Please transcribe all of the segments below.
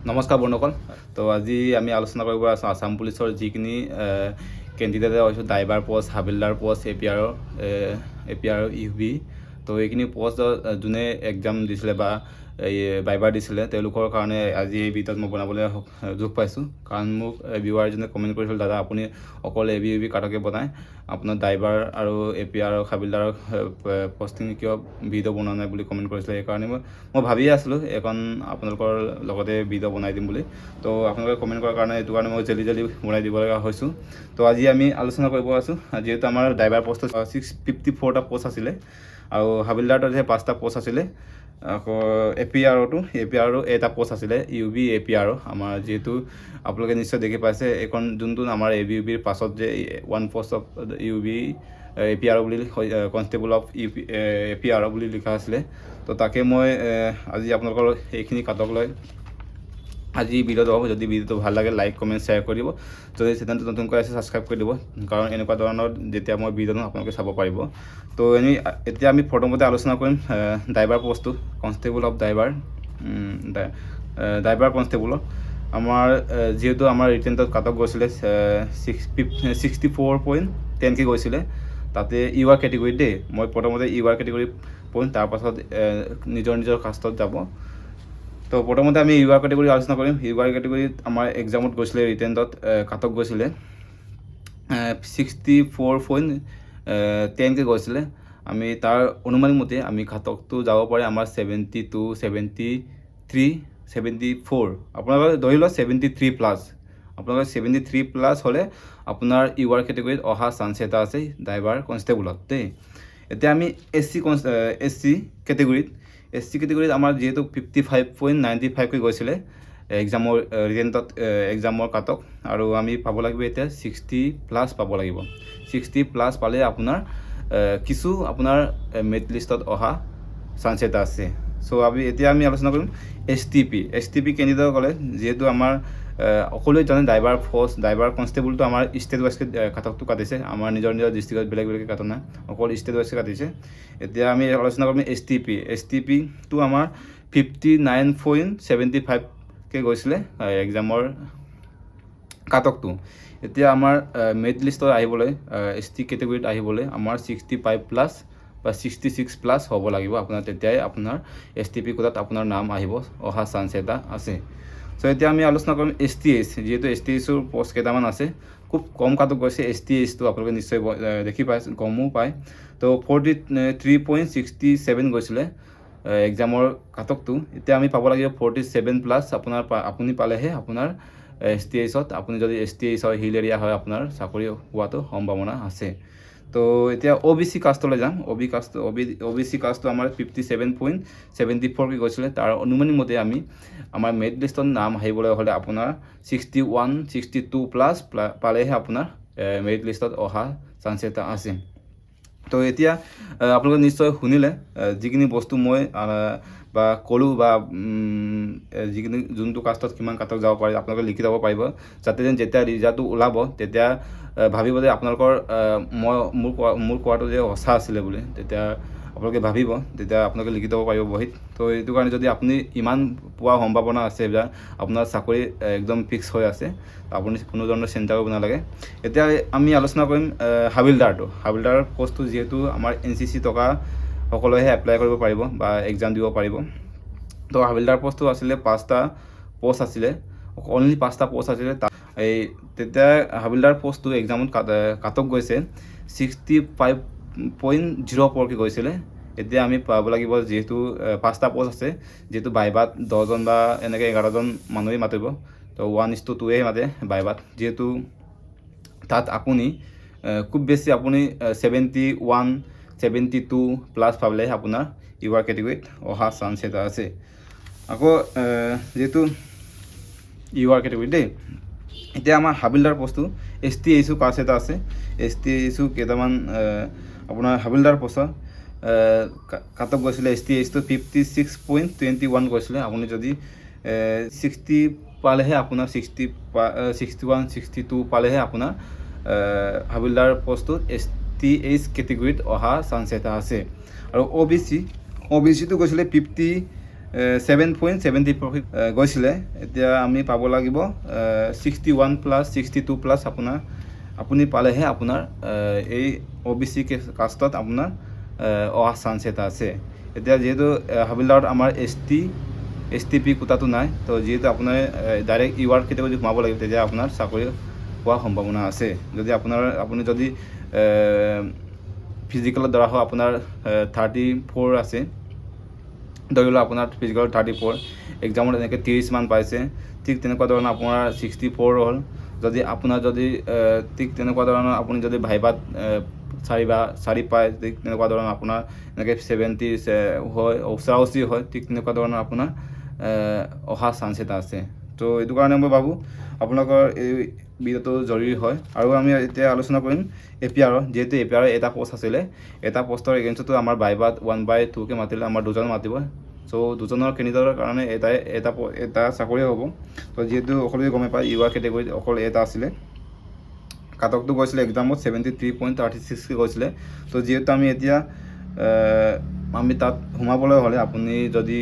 নমস্কাৰ বন্ধুসকল। তো আজি আমি আলোচনা কৰিব আছোঁ আসাম পুলিচৰ যিখিনি কেণ্ডিডেট হৈছে ড্ৰাইভাৰ পোষ্ট, হাবিলদাৰ পোষ্ট, এপিআৰ ইউবি। তো এইখিনি পোষ্ট যোনে এক্সাম দিছিলে বা এই ভাইভা দিছিলে তেওঁলোকৰ কাৰণে আজি এই ভিডিঅ'ত মই বনাবলৈ যোগ পাইছোঁ। কাৰণ মোক ভিউৱাৰজনে কমেণ্ট কৰিছিল, দাদা আপুনি অকল ইউবি কাটকে বনায়, আপোনাৰ ড্ৰাইভাৰ আৰু এপিআৰ আৰু হাবিলদাৰৰ পষ্টিং কিয় ভিডিঅ' বনোৱা নাই বুলি কমেণ্ট কৰিছিলে। সেইকাৰণে মই ভাবিয়ে আছিলোঁ এখন আপোনালোকৰ লগতে ভিডিঅ' বনাই দিম বুলি। তো আপোনালোকে কমেণ্ট কৰাৰ কাৰণে এইটো কাৰণে মই জল্দি বনাই দিব লগা হৈছোঁ। তো আজি আমি আলোচনা কৰিব আছোঁ, যিহেতু আমাৰ ড্ৰাইভাৰ পোষ্টত 654টা পোষ্ট আছিলে আৰু হাবিলদাৰটোত 5টা পোষ্ট আছিলে। আকৌ এপিআৰও এটা পোষ্ট আছিলে, ইউবি এপিআৰ। আমাৰ যিহেতু আপোনালোকে নিশ্চয় দেখি পাইছে এইখন যোনটো আমাৰ ইউবিৰ পাছত যে 1 পোষ্ট অফ ইউবি এপিআৰ বুলি কনষ্টেবল অফ এপিআৰ বুলি লিখা আছিলে। তো তাকে মই আজি আপোনালোকৰ এইখিনি কাটক লৈ আজি ভিডিঅ'টো হ'ব। যদি ভিডিঅ'টো ভাল লাগে লাইক কমেণ্ট শ্বেয়াৰ কৰি দিব। যদি চেনেলটো নতুনকৈ আছে ছাবস্ক্ৰাইব কৰি দিব, কাৰণ এনেকুৱা ধৰণৰ যেতিয়া মই ভিডিঅ' দিওঁ আপোনালোকে চাব পাৰিব। তো এতিয়া আমি প্ৰথমতে আলোচনা কৰিম ড্ৰাইভাৰ পোষ্টটো, কনষ্টেবল অফ ড্ৰাইভাৰ কনষ্টেবলৰ। আমাৰ যিহেতু আমাৰ ৰিটেনটোত কাটক গৈছিলে 64.10কে গৈছিলে। তাতে ইউআৰ কেটেগৰীত দেই, মই প্ৰথমতে ইউআৰ কেটেগৰী পঢ়িম, তাৰপাছত নিজৰ কাষ্টত যাব। তো প্ৰথমতে আমি ইউআৰ কেটেগৰী আলোচনা কৰিম। ইউআৰ কেটেগৰীত আমাৰ এক্সামত গৈছিলে ৰিটেনটোত কাটক গৈছিলে 64.10কে গৈছিলে। আমি তাৰ অনুমানিক মতে আমি কাটকটো যাব পাৰে আমাৰ 72, 73, 74, আপোনালোকে ধৰি লওক 73 প্লাছ। আপোনালোকে 73 প্লাছ হ'লে আপোনাৰ ইউআৰ কেটেগৰীত অহা চান্স এটা আছে ড্ৰাইভাৰ কনষ্টেবলত দেই। এতিয়া আমি এছ চি কেটেগৰীত আমাৰ যিহেতু 55.95কৈ গৈছিলে এক্সামৰ কাটক, আৰু আমি পাব লাগিব এতিয়া 60 প্লাছ পাব লাগিব। 60 প্লাছ পালে আপোনাৰ কিছু আপোনাৰ মেৰিট লিষ্টত অহা চান্স এটা আছে। চ' এতিয়া আমি আলোচনা কৰিম এছ টি পি কেণ্ডিডেট ক'লে, যিহেতু আমাৰ সকলোৱে জানে ড্ৰাইভাৰ কনষ্টেবলটো আমাৰ ষ্টেট ৱাইজকৈ কাটকটো কাটিছে। আমাৰ নিজৰ ডিষ্ট্ৰিক্টত বেলেগকৈ কাটা নাই, অকল ষ্টেট ৱাইজকৈ কাটিছে। এতিয়া আমি আলোচনা কৰিম এছ টি পিটো আমাৰ 59.75কে গৈছিলে এক্সামৰ কাটকটো। এতিয়া আমাৰ মেৰিট লিষ্টত আহিবলৈ এছ টি কেটেগৰীত আহিবলৈ আমাৰ 65 প্লাছ বা 66 প্লাছ হ'ব লাগিব আপোনাৰ, তেতিয়াই আপোনাৰ এছ টি পি কোটাত আপোনাৰ নাম আহিব, অহা চান্স এটা আছে। চ' এতিয়া আমি আলোচনা কৰিম এছ টি এইচ। যিহেতু এছ টি এইচৰ পোষ্ট কেইটামান আছে, খুব কম কাটক গৈছে এছ টি এইচটো, আপোনালোকে নিশ্চয় দেখি পাইছে, গমো পায়। তো 43.67 গৈছিলে এক্সামৰ কাটকটো। এতিয়া আমি পাব লাগিব 47 প্লাছ। আপুনি পালেহে আপোনাৰ এছ টি এইচত, আপুনি যদি এছ টি এইচ হয়, হিল এৰিয়া হয়, আপোনাৰ চাকৰি হোৱাটো সম্ভাৱনা আছে। তো এতিয়া অ' বি চি কাষ্টলৈ যাম। অ' বি চি কাষ্টটো আমাৰ 57.74কে গৈছিলে। তাৰ অনুমানিক মতে আমাৰ মেৰিট লিষ্টত নাম আহিবলৈ হ'লে আপোনাৰ 61, 62 প্লাছ পালেহে আপোনাৰ মেৰিট লিষ্টত অহা চান্স এটা আছে। তো এতিয়া আপোনালোকে নিশ্চয় শুনিলে যিখিনি বস্তু মই বা ক'লোঁ, বা যিখিনি যোনটো কাষ্টত কিমান কাটক যাব পাৰে আপোনালোকে লিখি যাব পাৰিব, যাতে যেতিয়া ৰিজাল্টটো ওলাব তেতিয়া ভাবিব যে আপোনালোকৰ মোৰ কোৱাটো যে সঁচা আছিলে বুলি, তেতিয়া আপোনালোকে ভাবিব, তেতিয়া আপোনালোকে লিখি দিব পাৰিব বহীত। তো এইটো কাৰণে যদি আপুনি ইমান পোৱা সম্ভাৱনা আছে বা আপোনাৰ চাকৰি একদম ফিক্স হৈ আছে, আপুনি কোনো ধৰণৰ চিন্তা কৰিব নালাগে। এতিয়া আমি আলোচনা কৰিম হাবিলদাৰৰ পোষ্টটো। যিহেতু আমাৰ NCC থকা সকলোৱেহে এপ্লাই কৰিব পাৰিব বা এক্সাম দিব পাৰিব। তো হাবিলদাৰ পোষ্টটো আছিলে 5টা পোষ্ট আছিলে, অনলি 5টা পোষ্ট আছিলে। তেতিয়া হাবিলদাৰ পোষ্টটো এক্সামত কাটক গৈছে 65.04কে গৈছিলে। এতিয়া আমি পাব লাগিব, যিহেতু 5টা পোষ্ট আছে, যিহেতু ভাইভাত 10জন বা এনেকৈ 11জন মানুহেই মাতিব, তো 1:2হে মাতে ভাইভাত। যিহেতু তাত আপুনি খুব বেছি আপুনি 71, 72 প্লাছ পালেহে আপোনাৰ ইউআৰ কেটেগৰীত অহা চান্স এটা আছে। আকৌ যিহেতু ইউআৰ কেটেগৰীত দেই, এতিয়া আমাৰ হাবিলদাৰ পোষ্টটো এছ টি এইচো কাষ্ট এটা আছে। এছ টি এইচো কেইটামান আপোনাৰ হাবিলদাৰ পোষ্টৰ কাটক গৈছিলে এছ টি এইচটো 56.21 গৈছিলে। আপুনি যদি 60 পালেহে আপোনাৰ 61, 62 পালেহে আপোনাৰ হাবিলদাৰ পোষ্টটোত এছ টি এইচ কেটেগৰীত অহা চান্স এটা আছে। আৰু অ' বি চিটো গৈছিলে 7.70 গৈছিলে, এতিয়া আমি পাব লাগিব 61+62+ আপুনি পালেহে আপোনাৰ এই OBC কাষ্টত আপোনাৰ অহা চান্স এটা আছে। এতিয়া যিহেতু হাবিলদাৰত আমাৰ STP কোটাটো নাই, তো যিহেতু আপোনাৰ ডাইৰেক্ট UR কেটেগৰীত সোমাব লাগিব, তেতিয়া আপোনাৰ চাকৰি পোৱাৰ সম্ভাৱনা আছে। যদি আপুনি যদি ফিজিকেলৰ দ্বাৰা হয় আপোনাৰ 34 আছে, ধৰি লওক আপোনাৰ ফিজিকেলত 34, এক্সামত এনেকৈ 30 মান পাইছে, ঠিক তেনেকুৱা ধৰণৰ আপোনাৰ 64 হ'ল। যদি আপোনাৰ ঠিক তেনেকুৱা ধৰণৰ আপুনি যদি ভাইবাত 4 পায়, ঠিক তেনেকুৱা ধৰণৰ আপোনাৰ এনেকৈ 70 হয়, ওচৰা-ওচৰি হয়, ঠিক তেনেকুৱা ধৰণৰ আপোনাৰ অহা চান্স এটা আছে। তো এইটো কাৰণে মই ভাবোঁ আপোনালোকৰ এই ভিডিঅ'টো জৰুৰী হয়। আৰু আমি এতিয়া আলোচনা কৰিম APR, যিহেতু APR এটা পোষ্ট আছিলে, এটা পোষ্টৰ এগেইনষ্টতো আমাৰ ভাইবাত 1/2কৈ মাতিলে, আমাৰ 2জন মাতিব। চ' 2জনৰ কেণ্ডিডেটৰ কাৰণে এটা চাকৰি হ'ব। তো যিহেতু সকলোৱে গমে পায় UR কেটেগৰীত অকল এটা আছিলে, কাটকটো গৈছিলে এক্সামত 73.36 গৈছিলে। তো যিহেতু আমি এতিয়া আমি তাত সোমাবলৈ হ'লে আপুনি যদি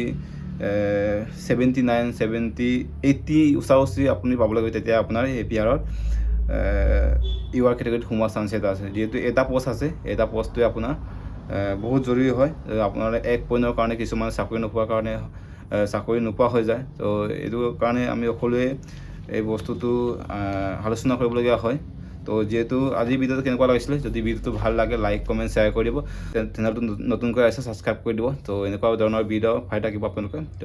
79, 70, 80 ওচৰা-ওচৰি আপুনি পাব লাগিব, তেতিয়া আপোনাৰ APRত UR কেটেগৰীত সোমোৱাৰ চান্স এটা আছে। যিহেতু এটা পোষ্ট আছে, এটা পোষ্টটোৱে আপোনাৰ বহুত জৰুৰী হয়। আপোনাৰ 1 পইণ্টৰ কাৰণে কিছুমান চাকৰি নোপোৱা হৈ যায়। তো এইটো কাৰণে আমি সকলোৱে এই বস্তুটো আলোচনা কৰিবলগীয়া হয়। তো যিহেতু আজিৰ ভিডিঅ'টো কেনেকুৱা লাগিছিলে, যদি ভিডিঅ'টো ভাল লাগে লাইক, কমেণ্ট, শ্বেয়াৰ কৰি দিব। চেনেলটো নতুনকৈ আছে ছাবস্ক্ৰাইব কৰি দিব। তো এনেকুৱা ধৰণৰ ভিডিঅ' পাই থাকিব আপোনালোকে।